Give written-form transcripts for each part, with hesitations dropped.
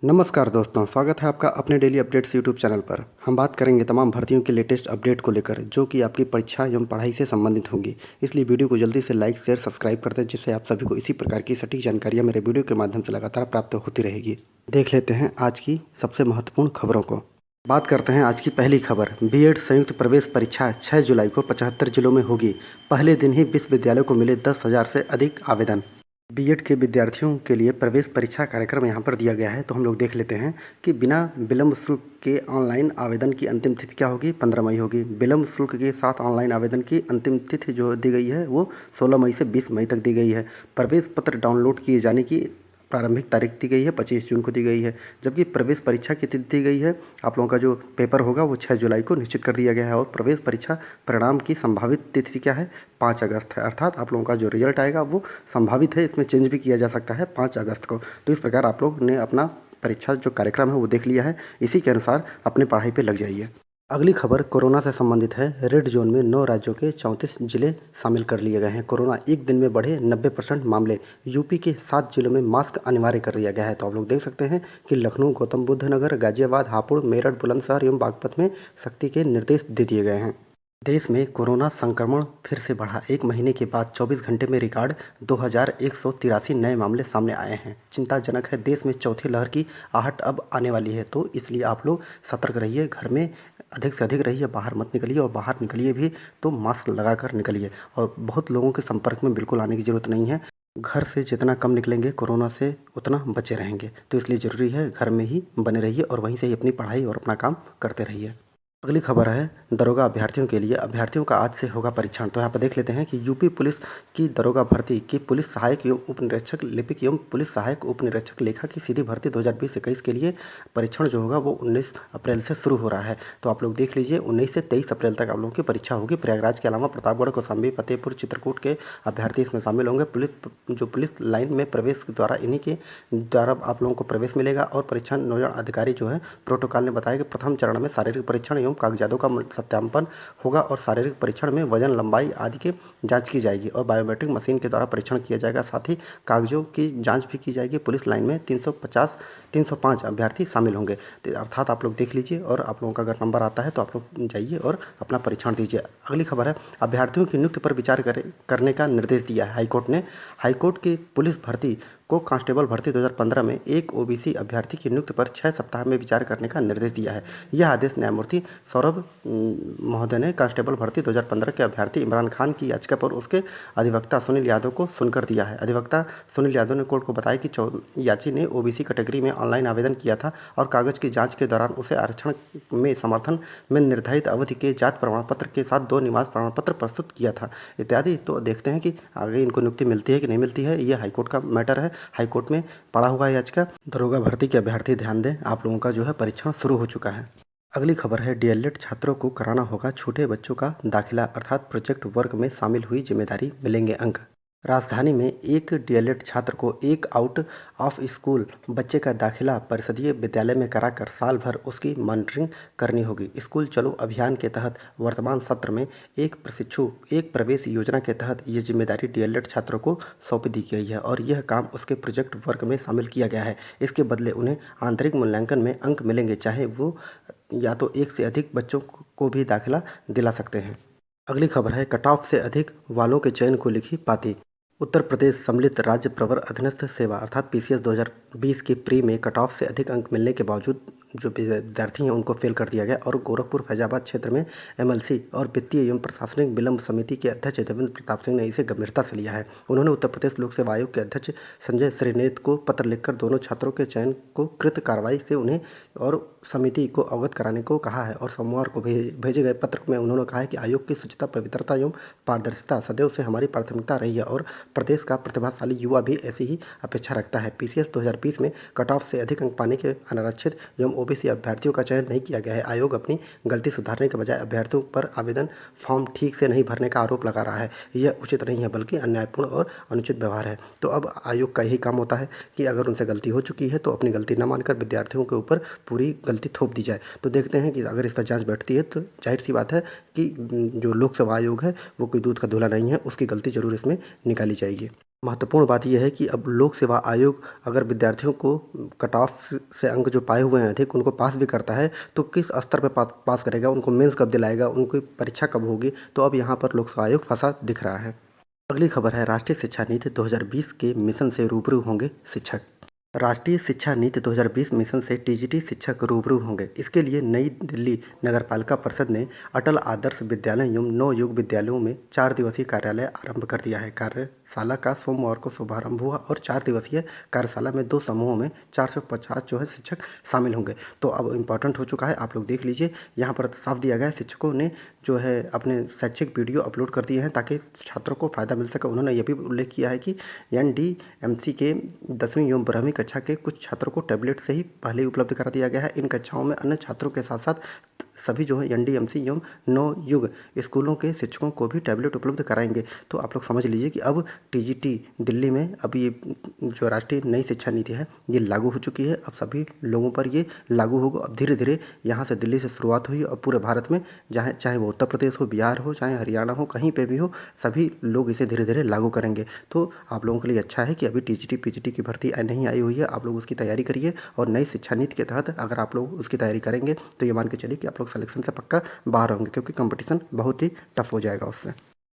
नमस्कार दोस्तों, स्वागत है आपका अपने डेली अपडेट्स यूट्यूब चैनल पर। हम बात करेंगे तमाम भर्तियों के लेटेस्ट अपडेट को लेकर, जो कि आपकी परीक्षा एवं पढ़ाई से संबंधित होंगी। इसलिए वीडियो को जल्दी से लाइक, शेयर, सब्सक्राइब कर दें, जिससे आप सभी को इसी प्रकार की सटीक जानकारियाँ मेरे वीडियो के माध्यम से लगातार प्राप्त होती रहेगी। देख लेते हैं आज की सबसे महत्वपूर्ण खबरों को। बात करते हैं आज की पहली खबर। बीएड संयुक्त प्रवेश परीक्षा 6 जुलाई को 75 जिलों में होगी। पहले दिन ही विश्वविद्यालय को मिले 10,000 से अधिक आवेदन। बीएड के विद्यार्थियों के लिए प्रवेश परीक्षा कार्यक्रम यहाँ पर दिया गया है, तो हम लोग देख लेते हैं कि बिना विलंब शुल्क के ऑनलाइन आवेदन की अंतिम तिथि क्या होगी। 15 मई होगी। विलंब शुल्क के साथ ऑनलाइन आवेदन की अंतिम तिथि जो दी गई है वो 16 मई से 20 मई तक दी गई है। प्रवेश पत्र डाउनलोड किए जाने की प्रारंभिक तारीख दी गई है 25 जून को दी गई है, जबकि प्रवेश परीक्षा की तिथि दी गई है। आप लोगों का जो पेपर होगा वो 6 जुलाई को निश्चित कर दिया गया है और प्रवेश परीक्षा परिणाम की संभावित तिथि क्या है, 5 अगस्त है। अर्थात आप लोगों का जो रिजल्ट आएगा वो संभावित है, इसमें चेंज भी किया जा सकता है 5 अगस्त को। तो इस प्रकार आप लोग ने अपना परीक्षा जो कार्यक्रम है वो देख लिया है, इसी के अनुसार अपनी पढ़ाई पर लग जाइए। अगली खबर कोरोना से संबंधित है। रेड जोन में 9 राज्यों के 34 जिले शामिल कर लिए गए हैं। कोरोना एक दिन में बढ़े 90% मामले। यूपी के 7 जिलों में मास्क अनिवार्य कर दिया गया है। तो आप लोग देख सकते हैं कि लखनऊ, गौतम बुद्ध नगर, गाजियाबाद, हापुड़, मेरठ, बुलंदशहर एवं बागपत में सख्ती के निर्देश दे दिए गए हैं। देश में कोरोना संक्रमण फिर से बढ़ा। एक महीने के बाद 24 घंटे में रिकॉर्ड 2183 नए मामले सामने आए हैं। चिंताजनक है, देश में चौथी लहर की आहट अब आने वाली है। तो इसलिए आप लोग सतर्क रहिए, घर में अधिक से अधिक रहिए, बाहर मत निकलिए और बाहर निकलिए भी तो मास्क लगाकर निकलिए। और बहुत लोगों के संपर्क में बिल्कुल आने की ज़रूरत नहीं है। घर से जितना कम निकलेंगे कोरोना से उतना बचे रहेंगे। तो इसलिए ज़रूरी है घर में ही बने रहिए और वहीं से ही अपनी पढ़ाई और अपना काम करते रहिए। अगली खबर है दरोगा अभ्यर्थियों के लिए। अभ्यर्थियों का आज से होगा परीक्षण। तो यहाँ पर देख लेते हैं कि यूपी पुलिस की दरोगा भर्ती की पुलिस सहायक एवं उप निरीक्षक लिपिक एवं पुलिस सहायक उप निरीक्षक लेखा की सीधी भर्ती 2020-21 के लिए परीक्षण जो होगा वो 19 अप्रैल से शुरू हो रहा है। तो आप लोग देख लीजिए, 19 से 23 अप्रैल तक आप लोगों की परीक्षा होगी। प्रयागराज के अलावा प्रतापगढ़, कौशाम्बी, फतेहपुर, चित्रकूट के अभ्यर्थी इसमें शामिल होंगे। पुलिस लाइन में प्रवेश के द्वारा इन्हीं के द्वारा आप लोगों को प्रवेश मिलेगा। और परीक्षा नियोजन अधिकारी जो है प्रोटोकॉल ने बताया कि प्रथम चरण में शारीरिक परीक्षण एवं कागजातों का सत्यापन होगा और शारीरिक परीक्षण में वजन, लंबाई आदि की जांच की जाएगी और बायोमेट्रिक मशीन के द्वारा परीक्षण किया जाएगा। साथ ही कागजों की जांच भी की जाएगी। पुलिस लाइन में 305 अभ्यर्थी शामिल होंगे। तो अर्थात आप लोग देख लीजिए और आप लोगों का अगर नंबर आता है तो आप लोग जाइए और अपना परीक्षण दीजिए। अगली खबर है अभ्यर्थियों की नियुक्ति पर विचार करने का निर्देश दिया है हाईकोर्ट ने। हाईकोर्ट की पुलिस भर्ती को कांस्टेबल भर्ती 2015 में एक ओबीसी अभ्यर्थी की नियुक्ति पर 6 सप्ताह में विचार करने का निर्देश दिया है। यह आदेश न्यायमूर्ति सौरभ महोदय ने कांस्टेबल भर्ती 2015 के अभ्यर्थी इमरान खान की याचिका पर उसके अधिवक्ता सुनील यादव को सुनकर दिया है। अधिवक्ता सुनील यादव ने कोर्ट को बताया कि याची ने ओबीसी कैटेगरी में ऑनलाइन आवेदन किया था और कागज की जांच के दौरान उसे आरक्षण में समर्थन में निर्धारित अवधि के जाति प्रमाण पत्र के साथ 2 निवास प्रमाण पत्र प्रस्तुत किया था इत्यादि। तो देखते हैं कि आगे इनको नियुक्ति मिलती है कि नहीं मिलती है। यह हाईकोर्ट का मैटर है, हाईकोर्ट में पड़ा हुआ है याचिका। दरोगा भर्ती के अभ्यर्थी ध्यान दें, आप लोगों का जो है परीक्षण शुरू हो चुका है। अगली खबर है डीएलएड छात्रों को कराना होगा छूटे बच्चों का दाखिला, अर्थात प्रोजेक्ट वर्क में शामिल हुई जिम्मेदारी मिलेंगे अंक। राजधानी में एक डीएलएड छात्र को एक आउट ऑफ स्कूल बच्चे का दाखिला परिषदीय विद्यालय में कराकर साल भर उसकी मॉनिटरिंग करनी होगी। स्कूल चलो अभियान के तहत वर्तमान सत्र में एक प्रवेश योजना के तहत ये जिम्मेदारी डीएलएड छात्रों को सौंप दी गई है और यह काम उसके प्रोजेक्ट वर्क में शामिल किया गया है। इसके बदले उन्हें आंतरिक मूल्यांकन में अंक मिलेंगे, चाहे वो या तो एक से अधिक बच्चों को भी दाखिला दिला सकते हैं। अगली खबर है कट ऑफ से अधिक वालों के चयन को लिखी पाती। उत्तर प्रदेश सम्मिलित राज्य प्रवर अधीनस्थ सेवा अर्थात पीसीएस 2020 की प्री में कट ऑफ से अधिक अंक मिलने के बावजूद जो विद्यार्थी हैं उनको फेल कर दिया गया और गोरखपुर फैजाबाद क्षेत्र में एमएलसी और वित्तीय एवं प्रशासनिक विलंब समिति के अध्यक्ष देवेंद्र प्रताप सिंह ने इसे गंभीरता से लिया है। उन्होंने उत्तर प्रदेश लोक सेवा आयोग के अध्यक्ष संजय श्रीनेत को पत्र लिखकर दोनों छात्रों के चयन को कृत कार्रवाई से उन्हें और समिति को अवगत कराने को कहा है। और सोमवार को भेजे गए पत्र में उन्होंने कहा है कि आयोग की शुचिता, पवित्रता एवं पारदर्शिता सदैव से हमारी प्राथमिकता रही है और प्रदेश का प्रतिभाशाली युवा भी ऐसी ही अपेक्षा रखता है। पीसीएस 2020 में कट ऑफ से अधिक अंक पाने के अनारक्षित एवं ओबीसी अभ्यर्थियों का चयन नहीं किया गया है। आयोग अपनी गलती सुधारने के बजाय अभ्यर्थियों पर आवेदन फॉर्म ठीक से नहीं भरने का आरोप लगा रहा है। यह उचित नहीं है बल्कि अन्यायपूर्ण और अनुचित व्यवहार है। तो अब आयोग का यही काम होता है कि अगर उनसे गलती हो चुकी है तो अपनी गलती न मानकर विद्यार्थियों के ऊपर पूरी गलती थोप दी जाए। तो देखते हैं कि अगर इस पर जाँच बैठती है तो जाहिर सी बात है कि जो लोक सेवा आयोग है वो कोई दूध का धुला नहीं है, उसकी गलती जरूर इसमें निकाली जाएगी। महत्वपूर्ण बात यह है कि अब लोक सेवा आयोग अगर विद्यार्थियों को कट ऑफ से अंक जो पाए हुए हैं अधिक उनको पास भी करता है तो किस स्तर पे पास करेगा, उनको मेंस कब दिलाएगा, उनकी परीक्षा कब होगी, तो अब यहाँ पर लोक सेवा आयोग फंसा दिख रहा है। अगली खबर है राष्ट्रीय शिक्षा नीति 2020 के मिशन से रूबरू होंगे शिक्षक। राष्ट्रीय शिक्षा नीति 2020 मिशन से टीजीटी शिक्षक रूबरू होंगे। इसके लिए नई दिल्ली नगरपालिका परिषद ने अटल आदर्श विद्यालय एवं नवयुग विद्यालयों में 4 दिवसीय कार्यालय आरंभ कर दिया है। कार्यशाला का सोमवार को शुभारंभ हुआ और 4 दिवसीय कार्यशाला में 2 समूहों में 450 जो है शिक्षक शामिल होंगे। तो अब इम्पॉर्टेंट हो चुका है, आप लोग देख लीजिए, यहाँ पर साफ दिया गया है शिक्षकों ने जो है अपने शैक्षिक वीडियो अपलोड कर दिए हैं ताकि छात्रों को फ़ायदा मिल सके। उन्होंने ये भी उल्लेख किया है कि एनडीएमसी के 10वीं एवं 12वीं कक्षा के कुछ छात्रों को टैबलेट से ही पहले ही उपलब्ध करा दिया गया है। इन कक्षाओं में अन्य छात्रों के साथ साथ सभी जो है एनडीएमसी एवं नवयुग स्कूलों के शिक्षकों को भी टैबलेट उपलब्ध कराएंगे। तो आप लोग समझ लीजिए कि अब टीजीटी दिल्ली में अब ये जो राष्ट्रीय नई शिक्षा नीति है ये लागू हो चुकी है। अब सभी लोगों पर ये लागू होगा। अब धीरे धीरे यहाँ से दिल्ली से शुरुआत हुई और पूरे भारत में चाहे वो उत्तर प्रदेश हो, बिहार हो, चाहे हरियाणा हो, कहीं पे भी हो, सभी लोग इसे धीरे धीरे लागू करेंगे। तो आप लोगों के लिए अच्छा है कि अभी टीजीटी पीजीटी की भर्ती नहीं आई हुई है, आप लोग उसकी तैयारी करिए और नई शिक्षा नीति के तहत अगर आप लोग उसकी तैयारी करेंगे तो ये मान के चलिए कि आप लोग सिलेक्शन से पक्का बाहर होंगे, क्योंकि कंपटीशन बहुत ही टफ हो जाएगा उससे।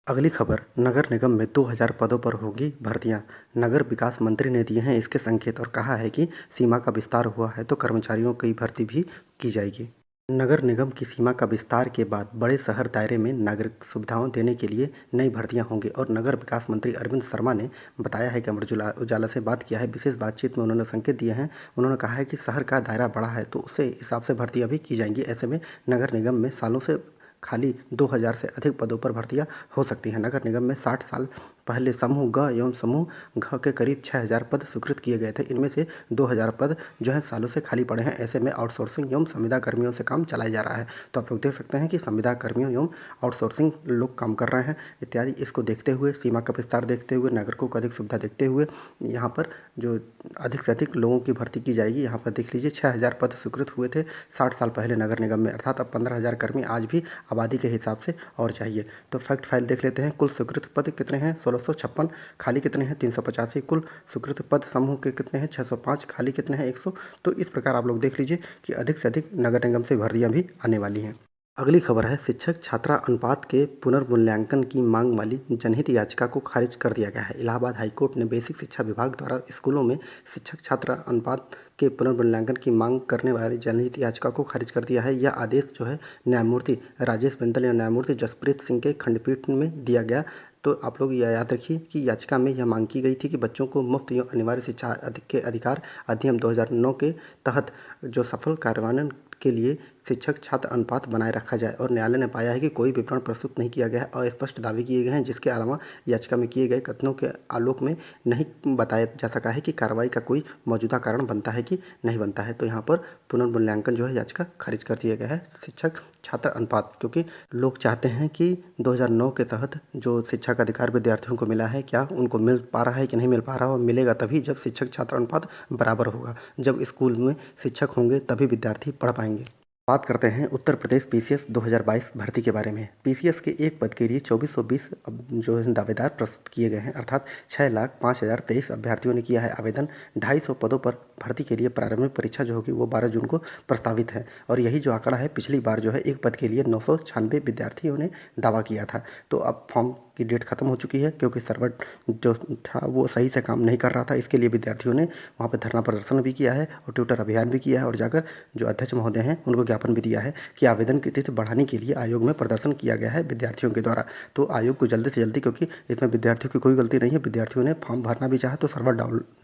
अगली खबर, नगर निगम में 2000 पदों पर होगी भर्तियां। नगर विकास मंत्री ने दिए हैं इसके संकेत और कहा है कि सीमा का विस्तार हुआ है तो कर्मचारियों की भर्ती भी की जाएगी। नगर निगम की सीमा का विस्तार के बाद बड़े शहर दायरे में नागरिक सुविधाओं देने के लिए नई भर्तियां होंगी और नगर विकास मंत्री अरविंद शर्मा ने बताया है कि अमर उजाला से बात किया है। विशेष बातचीत में उन्होंने संकेत दिए हैं। उन्होंने कहा है कि शहर का दायरा बड़ा है तो उसे हिसाब से भर्तियां भी की जाएंगी। ऐसे में नगर निगम में सालों से खाली 2000 से अधिक पदों पर भर्तियां हो सकती हैं। नगर निगम में 60 साल पहले समूह ग एवं समूह घ के करीब 6000 पद स्वीकृत किए गए थे। इनमें से 2000 पद जो है सालों से खाली पड़े हैं। ऐसे में आउटसोर्सिंग एवं संविदा कर्मियों से काम चलाया जा रहा है। तो आप लोग देख सकते हैं कि संविदा कर्मियों एवं आउटसोर्सिंग लोग काम कर रहे हैं इत्यादि। इसको देखते हुए, सीमा का विस्तार देखते हुए, नागरिकों को अधिक सुविधा देखते हुए यहाँ पर जो अधिक से अधिक लोगों की भर्ती की जाएगी। यहाँ पर देख लीजिए 6000 पद स्वीकृत हुए थे 60 साल पहले नगर निगम में, अर्थात अब 15000 कर्मी आज भी आबादी के हिसाब से और चाहिए। तो फैक्ट फाइल देख लेते हैं। कुल स्वीकृत पद कितने हैं? 1656। खाली कितने हैं? 385। कुल स्वीकृत पद समूह के कितने हैं? 605। खाली कितने हैं? 100। तो इस प्रकार आप लोग देख लीजिए कि अधिक से अधिक नगर निगम से भर्तियां भी आने वाली हैं। अगली खबर है शिक्षक छात्रा अनुपात के पुनर्मूल्यांकन की मांग वाली जनहित याचिका को खारिज कर दिया गया है। इलाहाबाद हाईकोर्ट ने बेसिक शिक्षा विभाग द्वारा स्कूलों में शिक्षक छात्रा अनुपात के पुनर्मूल्यांकन की मांग करने वाली जनहित याचिका को खारिज कर दिया है। यह आदेश जो है न्यायमूर्ति राजेश बिंदल या न्यायमूर्ति जसप्रीत सिंह के खंडपीठ में दिया गया। तो आप लोग यह याद रखिए कि याचिका में यह मांग की गई थी कि बच्चों को मुफ्त एवं अनिवार्य शिक्षा के अधिकार अधिनियम 2009 के तहत जो सफल कार्यान्वयन के लिए शिक्षक छात्र अनुपात बनाए रखा जाए। और न्यायालय ने पाया है कि कोई विवरण प्रस्तुत नहीं किया गया है और स्पष्ट दावे किए गए हैं, जिसके अलावा याचिका में किए गए कथनों के आलोक में नहीं बताया जा सका है कि कार्रवाई का कोई मौजूदा कारण बनता है कि नहीं बनता है। तो यहाँ पर पुनर्मूल्यांकन जो है याचिका खारिज कर दिया गया है शिक्षक छात्र अनुपात, क्योंकि लोग चाहते हैं कि 2009 के तहत जो शिक्षा का अधिकार विद्यार्थियों को मिला है क्या उनको मिल पा रहा है कि नहीं मिल पा रहा है। और मिलेगा तभी जब शिक्षक छात्र अनुपात बराबर होगा। जब स्कूल में शिक्षक होंगे तभी विद्यार्थी पढ़ पाएंगे। बात करते हैं उत्तर प्रदेश पीसीएस 2022 भर्ती के बारे में। पीसीएस के एक पद के लिए 2420 जो है दावेदार प्रस्तुत किए गए हैं, अर्थात 6,05,023 अभ्यर्थियों ने किया है आवेदन। 250 पदों पर भर्ती के लिए प्रारंभिक परीक्षा जो होगी वो 12 जून को प्रस्तावित है। और यही जो आंकड़ा है, पिछली बार जो है एक पद के लिए 996 विद्यार्थियों ने दावा किया था। तो अब फॉर्म की डेट खत्म हो चुकी है, क्योंकि सर्वर जो था वो सही से काम नहीं कर रहा था। इसके लिए विद्यार्थियों ने वहाँ पर धरना प्रदर्शन भी किया है और ट्विटर अभियान भी किया है और जाकर जो अध्यक्ष महोदय हैं उनको ज्ञापन भी दिया है कि आवेदन की तिथि बढ़ाने के लिए आयोग में प्रदर्शन किया गया है विद्यार्थियों के द्वारा। तो आयोग को जल्दी से जल्दी, क्योंकि इसमें विद्यार्थियों की कोई गलती नहीं है, विद्यार्थियों ने फॉर्म भरना भी चाहा तो सर्वर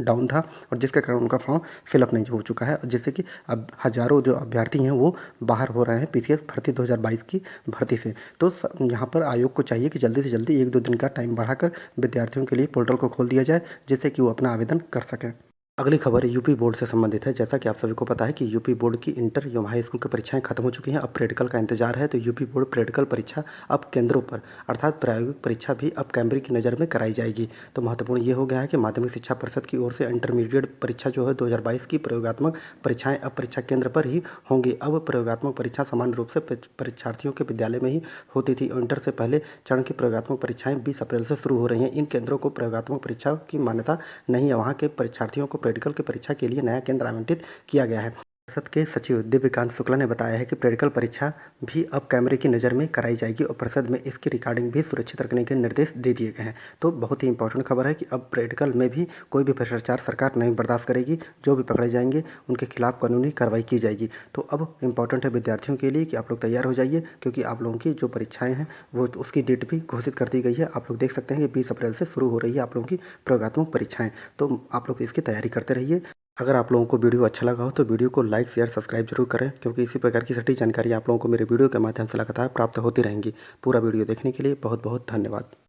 डाउन था और जिसके कारण उनका फॉर्म फिलअप नहीं हो चुका है, जिससे कि अब हजारों जो अभ्यर्थी हैं वो बाहर हो रहे हैं पीसीएस भर्ती 2022 की भर्ती से। तो यहाँ पर आयोग को चाहिए कि जल्दी से जल्दी 1-2 दिन का टाइम बढ़ाकर विद्यार्थियों के लिए पोर्टल को खोल दिया जाए, जिससे कि वो अपना आवेदन कर सकें। अगली खबर यूपी बोर्ड से संबंधित है। जैसा कि आप सभी को पता है कि यूपी बोर्ड की इंटर एवं हाई स्कूल की परीक्षाएं खत्म हो चुकी हैं। अब प्रैक्टिकल का इंतजार है। तो यूपी बोर्ड प्रैक्टिकल परीक्षा अब केंद्रों पर अर्थात प्रायोगिक परीक्षा भी अब कैमरे की नज़र में कराई जाएगी। तो महत्वपूर्ण ये हो गया है कि माध्यमिक शिक्षा परिषद की ओर से इंटरमीडिएट परीक्षा जो है 2022 की प्रयोगात्मक परीक्षाएं अब परीक्षा केंद्र पर ही होंगी। अब प्रयोगात्मक परीक्षा सामान्य रूप से परीक्षार्थियों के विद्यालय में ही होती थी। इंटर से पहले चरण की प्रयोगात्मक परीक्षाएं 20 अप्रैल से शुरू हो रही हैं। इन केंद्रों को प्रयोगात्मक परीक्षा की मान्यता नहीं है। वहाँ के परीक्षार्थियों को प्रैक्टिकल की परीक्षा के लिए नया केंद्र आवंटित किया गया है। परिषद के सचिव दिव्यकांत शुक्ला ने बताया है कि प्रैक्टिकल परीक्षा भी अब कैमरे की नज़र में कराई जाएगी और परिषद में इसकी रिकॉर्डिंग भी सुरक्षित रखने के निर्देश दे दिए गए हैं। तो बहुत ही इंपॉर्टेंट खबर है कि अब प्रैक्टिकल में भी कोई भी भ्रष्टाचार सरकार नहीं बर्दाश्त करेगी। जो भी पकड़े जाएंगे उनके खिलाफ कानूनी कार्रवाई की जाएगी। तो अब इंपॉर्टेंट है विद्यार्थियों के लिए कि आप लोग तैयार हो जाइए, क्योंकि आप लोगों की जो परीक्षाएं हैं वो उसकी डेट भी घोषित कर दी गई है। आप लोग देख सकते हैं कि 20 अप्रैल से शुरू हो रही है आप लोगों की प्रयोगात्मक परीक्षाएं। तो आप लोग इसकी तैयारी करते रहिए। अगर आप लोगों को वीडियो अच्छा लगा हो तो वीडियो को लाइक शेयर सब्सक्राइब जरूर करें, क्योंकि इसी प्रकार की सटीक जानकारी आप लोगों को मेरे वीडियो के माध्यम से लगातार प्राप्त होती रहेंगी। पूरा वीडियो देखने के लिए बहुत बहुत धन्यवाद।